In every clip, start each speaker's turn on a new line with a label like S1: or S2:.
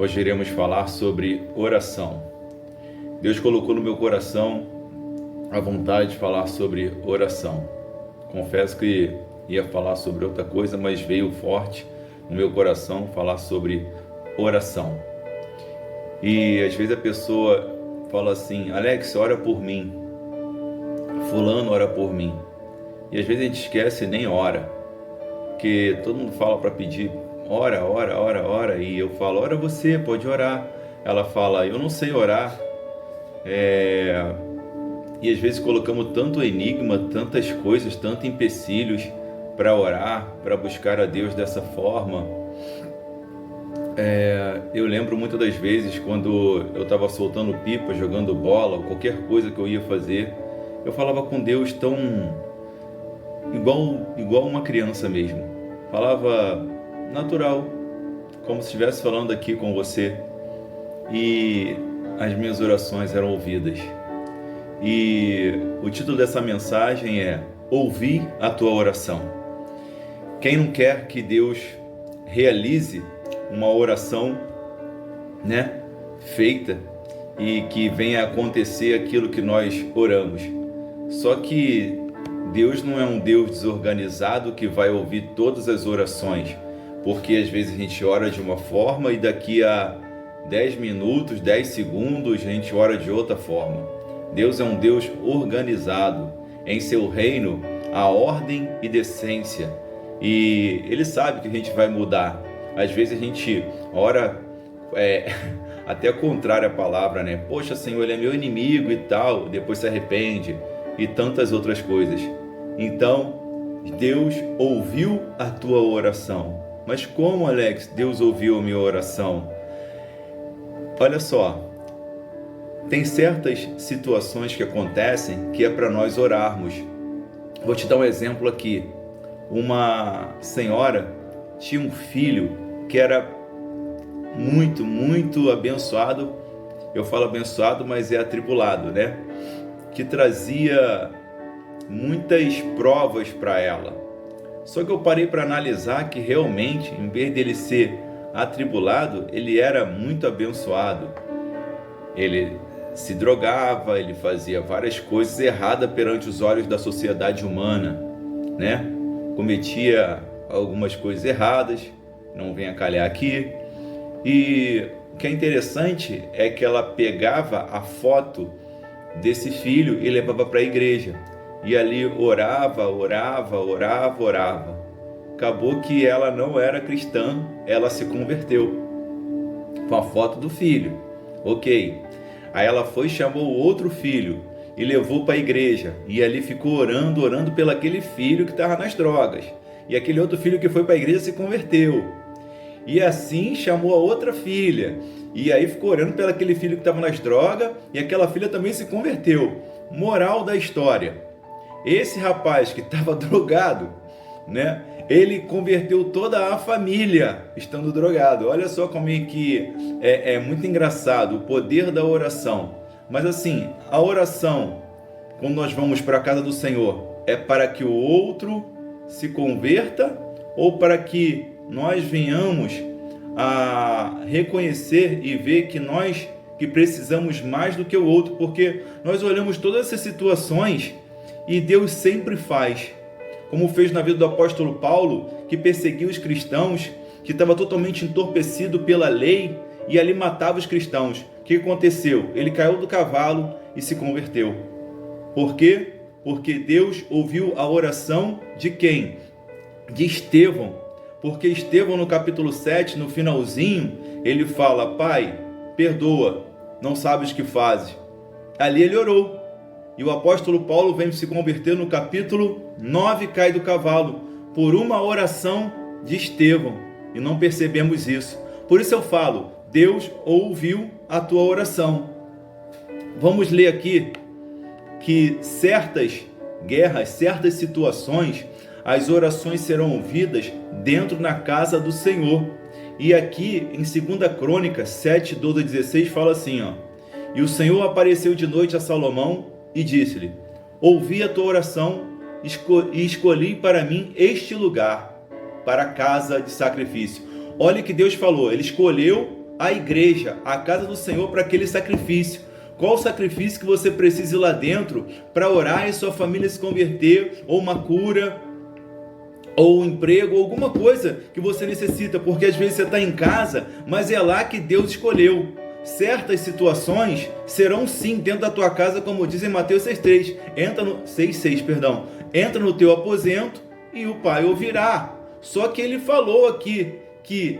S1: Hoje iremos falar sobre oração. Deus colocou no meu coração a vontade de falar sobre oração. Confesso que ia falar sobre outra coisa, mas veio forte no meu coração falar sobre oração. E às vezes a pessoa fala assim: Alex, ora por mim. Fulano, ora por mim. E às vezes a gente esquece e nem ora. Porque todo mundo fala para pedir, ora. E eu falo, ora você, pode orar. Ela fala, eu não sei orar. E às vezes colocamos tanto enigma, tantas coisas, tantos empecilhos para orar, para buscar a Deus dessa forma. Eu lembro muitas das vezes quando eu estava soltando pipa, jogando bola, ou qualquer coisa que eu ia fazer, eu falava com Deus tão igual uma criança mesmo. Falava natural, como se estivesse falando aqui com você. E as minhas orações eram ouvidas. E o título dessa mensagem é Ouvir a tua oração. Quem não quer que Deus realize uma oração, feita e que venha acontecer aquilo que nós oramos? Só que Deus não é um Deus desorganizado que vai ouvir todas as orações, porque às vezes a gente ora de uma forma e daqui a 10 minutos, 10 segundos a gente ora de outra forma. Deus é um Deus organizado. Em seu reino há ordem e decência, e Ele sabe que a gente vai mudar. Às vezes a gente ora até contrário à palavra, Poxa, Senhor, Ele é meu inimigo e tal, depois se arrepende e tantas outras coisas. Então, Deus ouviu a tua oração. Mas como, Alex, Deus ouviu a minha oração? Olha só, tem certas situações que acontecem que é para nós orarmos. Vou te dar um exemplo aqui. Uma senhora tinha um filho que era muito abençoado. Eu falo abençoado, mas é atribulado, que trazia muitas provas para ela. Só que eu parei para analisar que realmente, em vez dele ser atribulado, ele era muito abençoado. Ele se drogava, ele fazia várias coisas erradas perante os olhos da sociedade humana, Cometia algumas coisas erradas, não venha calhar aqui. E o que é interessante é que ela pegava a foto desse filho e levava para a igreja. E ali orava. Acabou que ela não era cristã, ela se converteu com a foto do filho. Ok. Aí ela foi e chamou o outro filho e levou para a igreja. E ali ficou orando pelo aquele filho que estava nas drogas. E aquele outro filho que foi para a igreja se converteu. E assim chamou a outra filha. E aí ficou orando pelo aquele filho que estava nas drogas. E aquela filha também se converteu. Moral da história. Esse rapaz que estava drogado, ele converteu toda a família estando drogado. Olha só como é que é muito engraçado o poder da oração. Mas assim, a oração, quando nós vamos para a casa do Senhor, é para que o outro se converta ou para que nós venhamos a reconhecer e ver que nós que precisamos mais do que o outro? Porque nós olhamos todas essas situações e Deus sempre faz, como fez na vida do apóstolo Paulo, que perseguiu os cristãos, que estava totalmente entorpecido pela lei e ali matava os cristãos. O que aconteceu? Ele caiu do cavalo e se converteu. Por quê? Porque Deus ouviu a oração de quem? De Estevão. Porque Estevão, no capítulo 7, no finalzinho, ele fala: Pai, perdoa, não sabes o que fazes. Ali ele orou. E o apóstolo Paulo vem se converter no capítulo 9, cai do cavalo, por uma oração de Estevão. E não percebemos isso. Por isso eu falo, Deus ouviu a tua oração. Vamos ler aqui que certas guerras, certas situações, as orações serão ouvidas dentro na casa do Senhor. E aqui em 2 Crônicas 7, 12 a 16 fala assim, E o Senhor apareceu de noite a Salomão e disse-lhe: Ouvi a tua oração e escolhi para mim este lugar, para a casa de sacrifício. Olha que Deus falou, Ele escolheu a igreja, a casa do Senhor, para aquele sacrifício. Qual o sacrifício que você precisa ir lá dentro para orar e sua família se converter, ou uma cura, ou um emprego, ou alguma coisa que você necessita, porque às vezes você está em casa, mas é lá que Deus escolheu. Certas situações serão sim dentro da tua casa, como diz em Mateus 6,3, 6,6, perdão, entra no teu aposento e o Pai ouvirá. Só que ele falou aqui que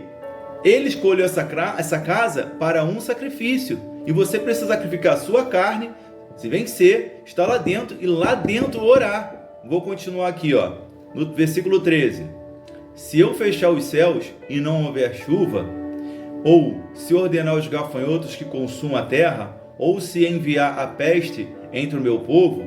S1: ele escolheu essa casa para um sacrifício. E você precisa sacrificar a sua carne, se vencer, estar lá dentro e lá dentro orar. Vou continuar aqui, no versículo 13. Se eu fechar os céus e não houver chuva, ou se ordenar os gafanhotos que consumam a terra, ou se enviar a peste entre o meu povo,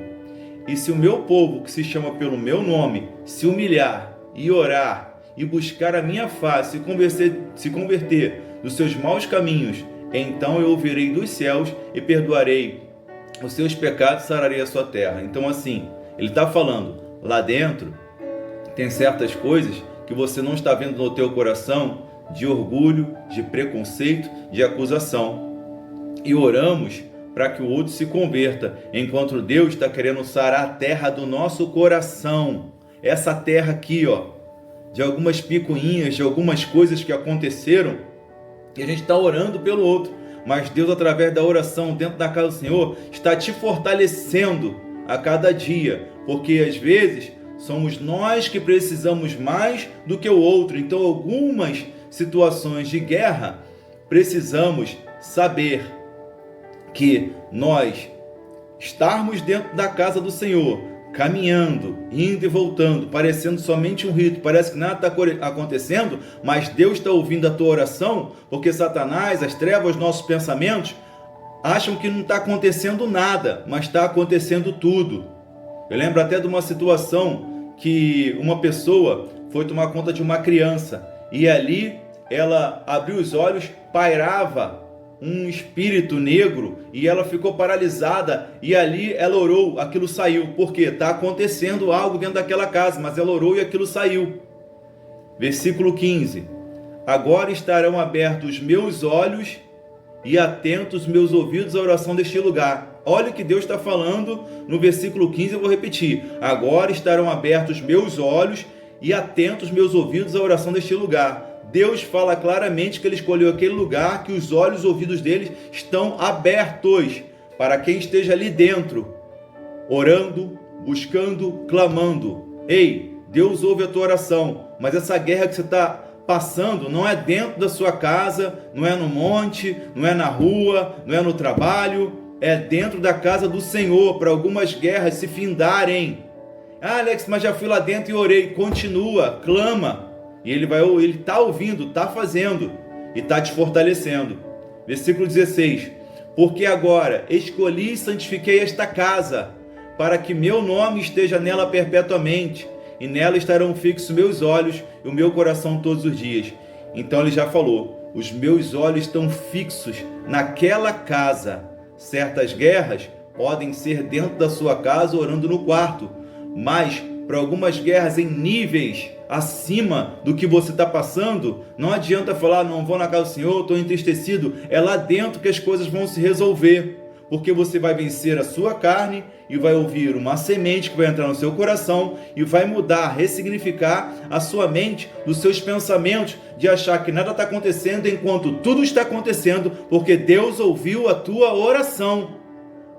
S1: e se o meu povo, que se chama pelo meu nome, se humilhar e orar e buscar a minha face e se converter dos seus maus caminhos, então eu ouvirei dos céus e perdoarei os seus pecados e sararei a sua terra. Então assim, ele está falando, lá dentro tem certas coisas que você não está vendo no teu coração, de orgulho, de preconceito, de acusação. E oramos para que o outro se converta, enquanto Deus está querendo sarar a terra do nosso coração. Essa terra aqui, de algumas picuinhas, de algumas coisas que aconteceram, e a gente está orando pelo outro, mas Deus, através da oração dentro da casa do Senhor, está te fortalecendo a cada dia, porque às vezes somos nós que precisamos mais do que o outro. Então, algumas situações de guerra, precisamos saber que nós estarmos dentro da casa do Senhor, caminhando, indo e voltando, parecendo somente um rito, parece que nada está acontecendo, mas Deus está ouvindo a tua oração, porque Satanás, as trevas, os nossos pensamentos, acham que não está acontecendo nada, mas está acontecendo tudo. Eu lembro até de uma situação que uma pessoa foi tomar conta de uma criança, e ali ela abriu os olhos, pairava um espírito negro e ela ficou paralisada, e ali ela orou, aquilo saiu, porque está acontecendo algo dentro daquela casa, mas ela orou e aquilo saiu. Versículo 15: agora estarão abertos os meus olhos e atentos meus ouvidos à oração deste lugar. Olha o que Deus está falando no versículo 15, eu vou repetir: agora estarão abertos meus olhos e atentos meus ouvidos à oração deste lugar. Deus fala claramente que ele escolheu aquele lugar, que os olhos e ouvidos deles estão abertos para quem esteja ali dentro, orando, buscando, clamando. Ei, Deus ouve a tua oração, mas essa guerra que você está passando não é dentro da sua casa, não é no monte, não é na rua, não é no trabalho, é dentro da casa do Senhor, para algumas guerras se findarem. Ah, Alex, mas já fui lá dentro e orei. Continua, clama. E ele está ouvindo, está fazendo e está te fortalecendo. Versículo 16: porque agora escolhi e santifiquei esta casa, para que meu nome esteja nela perpetuamente, e nela estarão fixos meus olhos e o meu coração todos os dias. Então ele já falou, os meus olhos estão fixos naquela casa. Certas guerras podem ser dentro da sua casa, orando no quarto, mas para algumas guerras em níveis acima do que você está passando, não adianta falar, não vou na casa do Senhor, estou entristecido. É lá dentro que as coisas vão se resolver, porque você vai vencer a sua carne e vai ouvir uma semente que vai entrar no seu coração e vai mudar, ressignificar a sua mente, dos seus pensamentos, de achar que nada está acontecendo enquanto tudo está acontecendo, porque Deus ouviu a tua oração,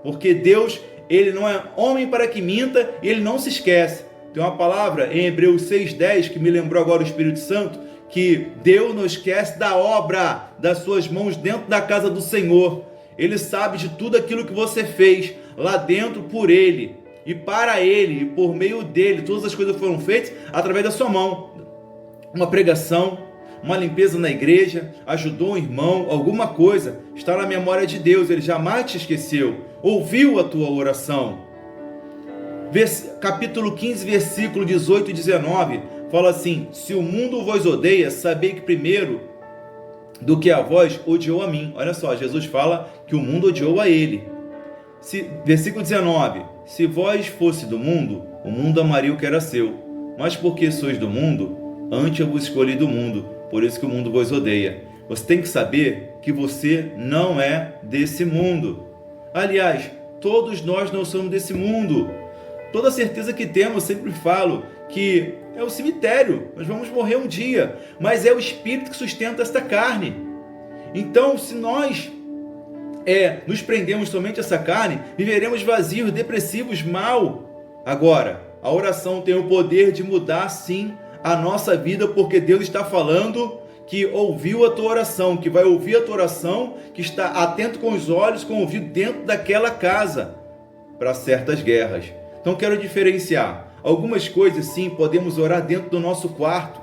S1: porque Deus, ele não é homem para que minta e ele não se esquece. Tem uma palavra em Hebreus 6,10 que me lembrou agora o Espírito Santo, que Deus não esquece da obra das suas mãos dentro da casa do Senhor. Ele sabe de tudo aquilo que você fez lá dentro por Ele e para Ele e por meio dele. Todas as coisas foram feitas através da sua mão. Uma pregação, uma limpeza na igreja, ajudou um irmão, alguma coisa, está na memória de Deus. Ele jamais te esqueceu, ouviu a tua oração. Capítulo 15, versículo 18 e 19, fala assim: se o mundo vos odeia, sabei que primeiro do que a vós odiou a mim. Olha só, Jesus fala que o mundo odiou a ele. Versículo 19: se vós fosse do mundo, o mundo amaria o que era seu, mas porque sois do mundo, antes eu vos escolhi do mundo, por isso que o mundo vos odeia. Você tem que saber que você não é desse mundo. Aliás, todos nós não somos desse mundo. Toda certeza que temos, eu sempre falo que é o cemitério, nós vamos morrer um dia, mas é o Espírito que sustenta esta carne. Então, se nós nos prendemos somente a essa carne, viveremos vazios, depressivos, mal. Agora, a oração tem o poder de mudar sim a nossa vida, porque Deus está falando que ouviu a tua oração, que vai ouvir a tua oração, que está atento com os olhos, com o ouvido dentro daquela casa para certas guerras. Então quero diferenciar. Algumas coisas sim, podemos orar dentro do nosso quarto,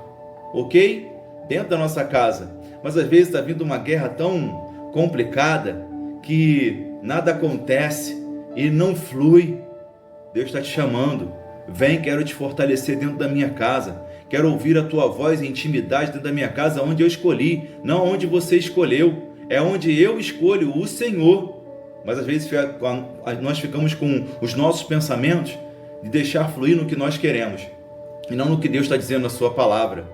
S1: ok? Dentro da nossa casa. Mas às vezes está vindo uma guerra tão complicada que nada acontece e não flui. Deus está te chamando. Vem, quero te fortalecer dentro da minha casa. Quero ouvir a tua voz em intimidade dentro da minha casa, onde eu escolhi, não onde você escolheu. É onde eu escolho, o Senhor. Mas às vezes nós ficamos com os nossos pensamentos de deixar fluir no que nós queremos e não no que Deus está dizendo na sua palavra.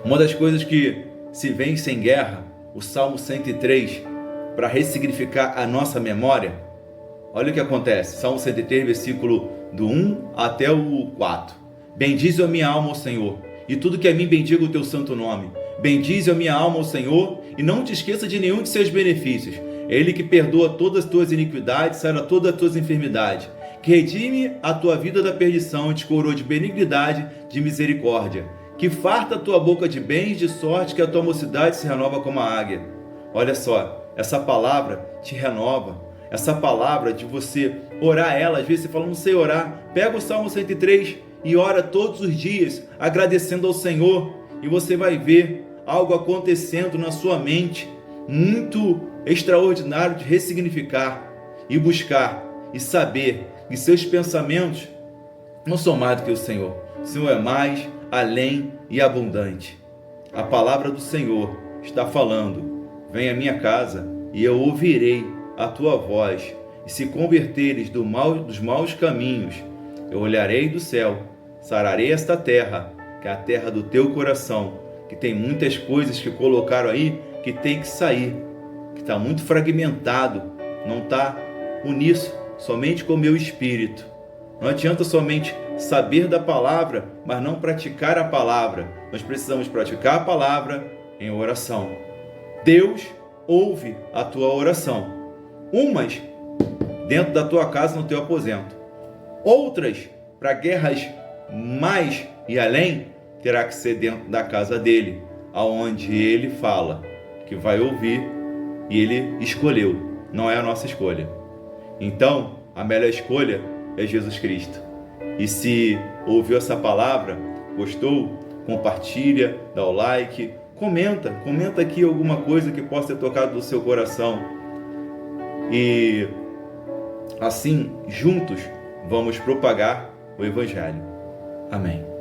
S1: Uma das coisas que se vence em guerra, o Salmo 103, para ressignificar a nossa memória, olha o que acontece. Salmo 103, versículo do 1 até o 4. Bendize a minha alma ao Senhor, e tudo que é mim bendiga o teu santo nome. Bendize a minha alma ao Senhor, e não te esqueça de nenhum de seus benefícios. É Ele que perdoa todas as tuas iniquidades, sara todas as tuas enfermidades, que redime a tua vida da perdição e te coroa de benignidade, de misericórdia, que farta a tua boca de bens, de sorte que a tua mocidade se renova como a águia. Olha só, essa palavra te renova, essa palavra de você orar ela. Às vezes você fala, não sei orar, pega o Salmo 103 e ora todos os dias, agradecendo ao Senhor, e você vai ver algo acontecendo na sua mente, muito extraordinário de ressignificar e buscar e saber que seus pensamentos não são mais do que o Senhor. O Senhor é mais, além e abundante. A palavra do Senhor está falando: vem à minha casa e eu ouvirei a tua voz, e se converteres dos maus caminhos, eu olharei do céu, sararei esta terra, que é a terra do teu coração, que tem muitas coisas que colocaram aí que tem que sair, que está muito fragmentado, não está uníssono, somente com o meu espírito. Não adianta somente saber da palavra, mas não praticar a palavra. Nós precisamos praticar a palavra em oração. Deus ouve a tua oração. Umas dentro da tua casa, no teu aposento. Outras, para guerras mais e além, terá que ser dentro da casa dele, aonde ele fala que vai ouvir, e ele escolheu, não é a nossa escolha. Então, a melhor escolha é Jesus Cristo. E se ouviu essa palavra, gostou, compartilha, dá o like, comenta aqui alguma coisa que possa ter tocado no seu coração. E assim, juntos, vamos propagar o Evangelho. Amém.